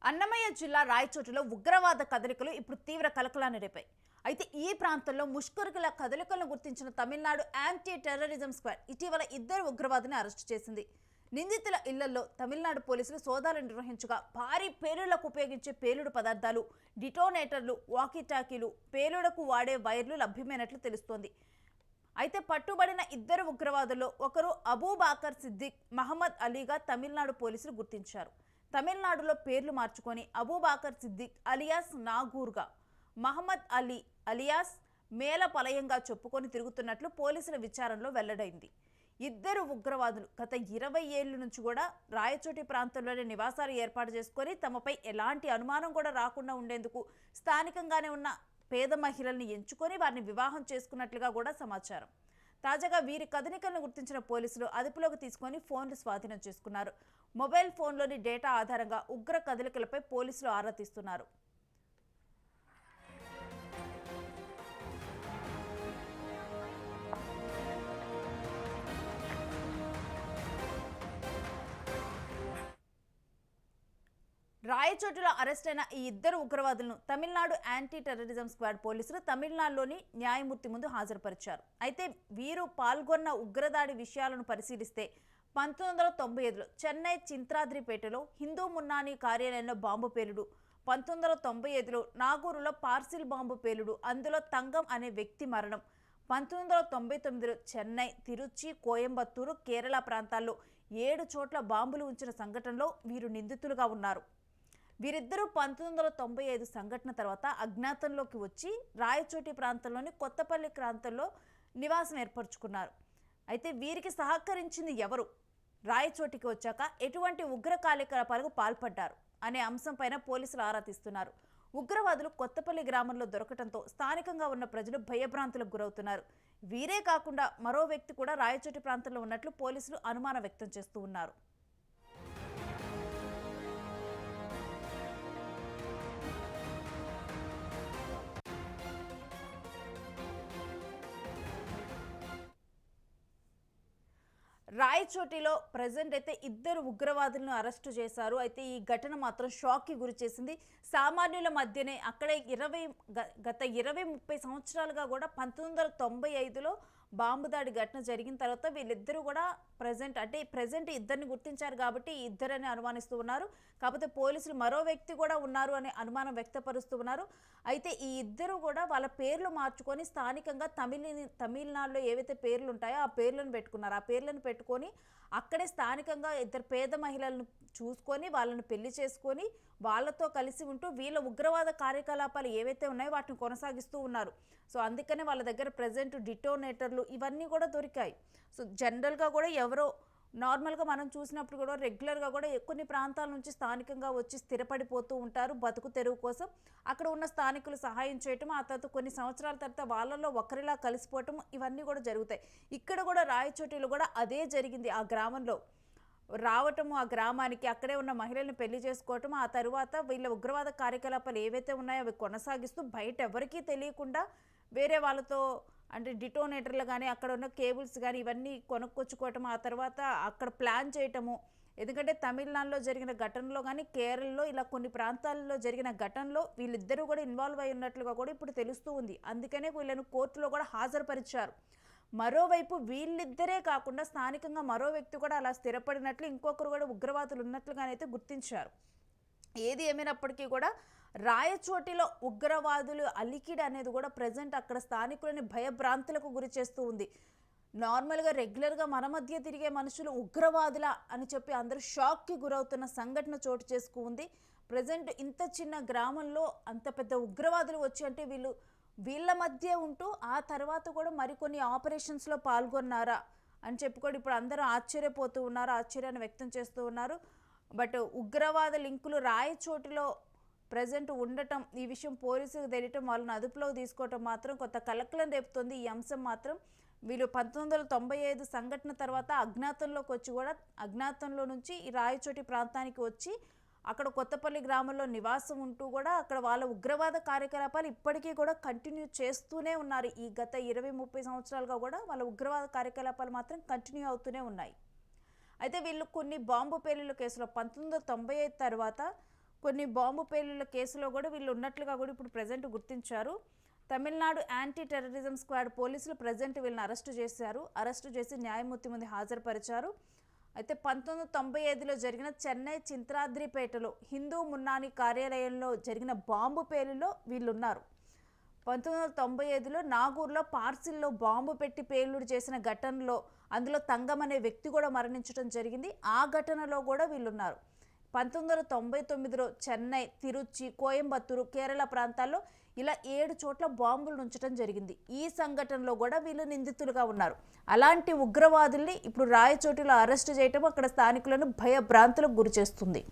అన్నమయ్య జిల్లా రాయచోటిలో ఉగ్రవాద కదలికలు ఇప్పుడు తీవ్ర కలకలాన్ని రేపాయి. అయితే ఈ ప్రాంతంలో ముష్కరుల కదలికలను గుర్తించిన తమిళనాడు యాంటీ టెర్రరిజం స్క్వాడ్ ఇటీవల ఇద్దరు ఉగ్రవాదిని అరెస్టు చేసింది. నిందితుల ఇళ్లలో తమిళనాడు పోలీసులు సోదాలు నిర్వహించగా భారీ పేలుళ్లకు ఉపయోగించే పేలుడు పదార్థాలు, డిటోనేటర్లు, వాకీటాకీలు, పేలుడుకు వాడే వైర్లు లభ్యమైనట్లు తెలుస్తోంది. అయితే పట్టుబడిన ఇద్దరు ఉగ్రవాదుల్లో ఒకరు అబూబాకర్ సిద్దిక్, మహమ్మద్ అలీగా తమిళనాడు పోలీసులు గుర్తించారు. తమిళనాడులో పేర్లు మార్చుకొని అబూబాకర్ సిద్దిక్ అలియాస్ నాగూర్గా, మహమ్మద్ అలీ అలియాస్ మేలపలయంగా చెప్పుకొని తిరుగుతున్నట్లు పోలీసుల విచారణలో వెల్లడైంది. ఇద్దరు ఉగ్రవాదులు గత 20 ఏళ్ల నుంచి కూడా రాయచోటి ప్రాంతంలోనే నివాసాలు ఏర్పాటు చేసుకొని తమపై ఎలాంటి అనుమానం కూడా రాకుండా ఉండేందుకు స్థానికంగానే ఉన్న పేద మహిళల్ని ఎంచుకొని వారిని వివాహం చేసుకున్నట్లుగా కూడా సమాచారం. తాజాగా వీరి కదలికలను గుర్తించిన పోలీసులు అదుపులోకి తీసుకొని ఫోన్లు స్వాధీనం చేసుకున్నారు. మొబైల్ ఫోన్లోని డేటా ఆధారంగా ఉగ్ర కదలికలపై పోలీసులు ఆరా తీస్తున్నారు. రాయచోటిలో అరెస్ట్ అయిన ఈ ఇద్దరు ఉగ్రవాదులను తమిళనాడు యాంటీ టెర్రరిజం స్క్వాడ్ పోలీసులు తమిళనాడులోని న్యాయమూర్తి ముందు హాజరుపరిచారు. అయితే వీరు పాల్గొన్న ఉగ్రదాడి విషయాలను పరిశీలిస్తే 1995లో చెన్నై చింత్రాద్రిపేటలో హిందూ మున్నాని కార్యాలయంలో బాంబు పేలుడు, 1995లో నాగూరులో పార్సిల్ బాంబు పేలుడు, అందులో తంగం అనే వ్యక్తి మరణం, 1999లో చెన్నై, తిరుచి, కోయంబత్తూరు, కేరళ ప్రాంతాల్లో 7 చోట్ల బాంబులు ఉంచిన సంఘటనలో వీరు నిందితులుగా ఉన్నారు. వీరిద్దరూ 1995 సంఘటన తర్వాత అజ్ఞాతంలోకి వచ్చి రాయచోటి ప్రాంతంలోని కొత్తపల్లి ప్రాంతంలో నివాసం ఏర్పరచుకున్నారు. అయితే వీరికి సహకరించింది ఎవరు, రాయచోటికి వచ్చాక ఎటువంటి ఉగ్ర కార్యకలాపాలకు పాల్పడ్డారు అనే అంశంపైన పోలీసులు ఆరా తీస్తున్నారు. ఉగ్రవాదులు కొత్తపల్లి గ్రామంలో దొరకడంతో స్థానికంగా ఉన్న ప్రజలు భయభ్రాంతులకు గురవుతున్నారు. వీరే కాకుండా మరో వ్యక్తి కూడా రాయచోటి ప్రాంతంలో ఉన్నట్లు పోలీసులు అనుమానం వ్యక్తం చేస్తూ ఉన్నారు. రాయచోటిలో ప్రజెంట్ అయితే ఇద్దరు ఉగ్రవాదులను అరెస్టు చేశారు. అయితే ఈ ఘటన మాత్రం షాక్కి గురి చేసింది. సామాన్యుల మధ్యనే అక్కడే గత 20-30 సంవత్సరాలుగా కూడా 1995లో బాంబు దాడి ఘటన జరిగిన తర్వాత వీళ్ళిద్దరూ కూడా ప్రజెంట్ ఇద్దరిని గుర్తించారు కాబట్టి ఇద్దరని అనుమానిస్తూ ఉన్నారు. కాకపోతే పోలీసులు మరో వ్యక్తి కూడా ఉన్నారు అనే అనుమానం వ్యక్తపరుస్తూ ఉన్నారు. అయితే ఈ ఇద్దరు కూడా వాళ్ళ పేర్లు మార్చుకొని స్థానికంగా తమిళనాడులో ఏవైతే పేర్లు ఉంటాయో ఆ పేర్లను పెట్టుకున్నారు. ఆ పేర్లను పెట్టుకొని అక్కడే స్థానికంగా ఇద్దరు పేద మహిళలను చూసుకొని వాళ్ళని పెళ్లి చేసుకొని వాళ్ళతో కలిసి ఉంటూ వీళ్ళ ఉగ్రవాద కార్యకలాపాలు ఏవైతే ఉన్నాయో వాటిని కొనసాగిస్తూ ఉన్నారు. సో అందుకనే వాళ్ళ దగ్గర ప్రజెంట్ డిటోనేటర్లు ఇవన్నీ కూడా దొరికాయి. సో జనరల్గా కూడా ఎవరో నార్మల్గా మనం చూసినప్పుడు కూడా రెగ్యులర్గా కూడా కొన్ని ప్రాంతాల నుంచి స్థానికంగా వచ్చి స్థిరపడిపోతూ ఉంటారు బతుకు తెరువు కోసం. అక్కడ ఉన్న స్థానికులు సహాయం చేయటం, ఆ తర్వాత కొన్ని సంవత్సరాల తర్వాత వాళ్ళలో ఒకరిలా కలిసిపోవటం ఇవన్నీ కూడా జరుగుతాయి. ఇక్కడ కూడా రాయచోటిలో కూడా అదే జరిగింది. ఆ గ్రామంలో రావటము, ఆ గ్రామానికి అక్కడే ఉన్న మహిళల్ని పెళ్లి చేసుకోవటం, ఆ తరువాత వీళ్ళ ఉగ్రవాద కార్యకలాపాలు ఏవైతే ఉన్నాయో అవి కొనసాగిస్తూ బయట ఎవరికీ తెలియకుండా వేరే వాళ్ళతో అంటే డిటోనేటర్లు కానీ అక్కడ ఉన్న కేబుల్స్ కానీ ఇవన్నీ కొనుక్కొచ్చుకోవటం, ఆ తర్వాత అక్కడ ప్లాన్ చేయటము. ఎందుకంటే తమిళనాడులో జరిగిన ఘటనలో కానీ కేరళలో ఇలా కొన్ని ప్రాంతాల్లో జరిగిన ఘటనలో వీళ్ళిద్దరూ కూడా ఇన్వాల్వ్ అయి ఉన్నట్లుగా కూడా ఇప్పుడు తెలుస్తూ ఉంది. అందుకనే వీళ్ళను కోర్టులో కూడా హాజరుపరిచారు. మరోవైపు వీళ్ళిద్దరే కాకుండా స్థానికంగా మరో వ్యక్తి కూడా అలా స్థిరపడినట్లు, ఇంకొకరు కూడా ఉగ్రవాదులు ఉన్నట్లుగానైతే గుర్తించారు. ఏది ఏమైనప్పటికీ కూడా రాయచోటిలో ఉగ్రవాదులు అలికిడి అనేది కూడా ప్రజెంట్ అక్కడ స్థానికులని భయభ్రాంతులకు గురి చేస్తూ ఉంది. నార్మల్గా రెగ్యులర్గా మన మధ్య తిరిగే మనుషులు ఉగ్రవాదుల అని చెప్పి అందరూ షాక్కి గురవుతున్న సంఘటన చోటు చేసుకుంది. ప్రజెంట్ ఇంత చిన్న గ్రామంలో అంత పెద్ద ఉగ్రవాదులు వచ్చి అంటే వీళ్ళ మధ్య ఉంటూ ఆ తర్వాత కూడా మరికొన్ని ఆపరేషన్స్లో పాల్గొన్నారా అని చెప్పి కూడా ఇప్పుడు అందరూ ఆశ్చర్యపోతూ ఉన్నారు, ఆశ్చర్యాన్ని వ్యక్తం చేస్తూ ఉన్నారు. బట్ ఉగ్రవాద లింకులు రాయచోటిలో ప్రజెంట్ ఉండటం, ఈ విషయం పోలీసులకు తెలియటం, వాళ్ళని అదుపులోకి తీసుకోవటం మాత్రం కొత్త కలకలం రేపుతోంది. ఈ అంశం మాత్రం వీళ్ళు 1995 సంఘటన తర్వాత అజ్ఞాతంలోకి వచ్చి కూడా అజ్ఞాతంలో నుంచి ఈ రాయచోటి ప్రాంతానికి వచ్చి అక్కడ కొత్తపల్లి గ్రామంలో నివాసం ఉంటూ కూడా అక్కడ వాళ్ళ ఉగ్రవాద కార్యకలాపాలు ఇప్పటికీ కూడా కంటిన్యూ చేస్తూనే ఉన్నారు. ఈ గత 20-30 సంవత్సరాలుగా కూడా వాళ్ళ ఉగ్రవాద కార్యకలాపాలు మాత్రం కంటిన్యూ అవుతూనే ఉన్నాయి. అయితే వీళ్ళు కొన్ని బాంబు పేలుళ్ల కేసులో 1995 తర్వాత కొన్ని బాంబు పేలుళ్ల కేసులో కూడా వీళ్ళు ఉన్నట్లుగా కూడా ఇప్పుడు ప్రజెంట్ గుర్తించారు. తమిళనాడు యాంటీ టెర్రరిజం స్క్వాడ్ పోలీసులు ప్రజెంట్ వీళ్ళని అరెస్టు చేసి న్యాయమూర్తి ముందు హాజరుపరిచారు. అయితే 1995లో జరిగిన చెన్నై చింత్రాద్రిపేటలో హిందూ మున్నాని కార్యాలయంలో జరిగిన బాంబు పేలులో వీళ్ళున్నారు. 1995లో నాగూర్లో పార్సిల్లో బాంబు పెట్టి పేలుడు చేసిన ఘటనలో అందులో తంగం అనే వ్యక్తి కూడా మరణించడం జరిగింది. ఆ ఘటనలో కూడా వీళ్ళున్నారు. 1999లో చెన్నై, తిరుచి, కోయంబత్తూరు, కేరళ ప్రాంతాల్లో ఇలా 7 చోట్ల బాంబులు ఉంచడం జరిగింది. ఈ సంఘటనలో కూడా వీళ్ళు నిందితులుగా ఉన్నారు. అలాంటి ఉగ్రవాదుల్ని ఇప్పుడు రాయచోటిలో అరెస్టు చేయటం అక్కడ స్థానికులను భయభ్రాంతులకు గురి చేస్తుంది.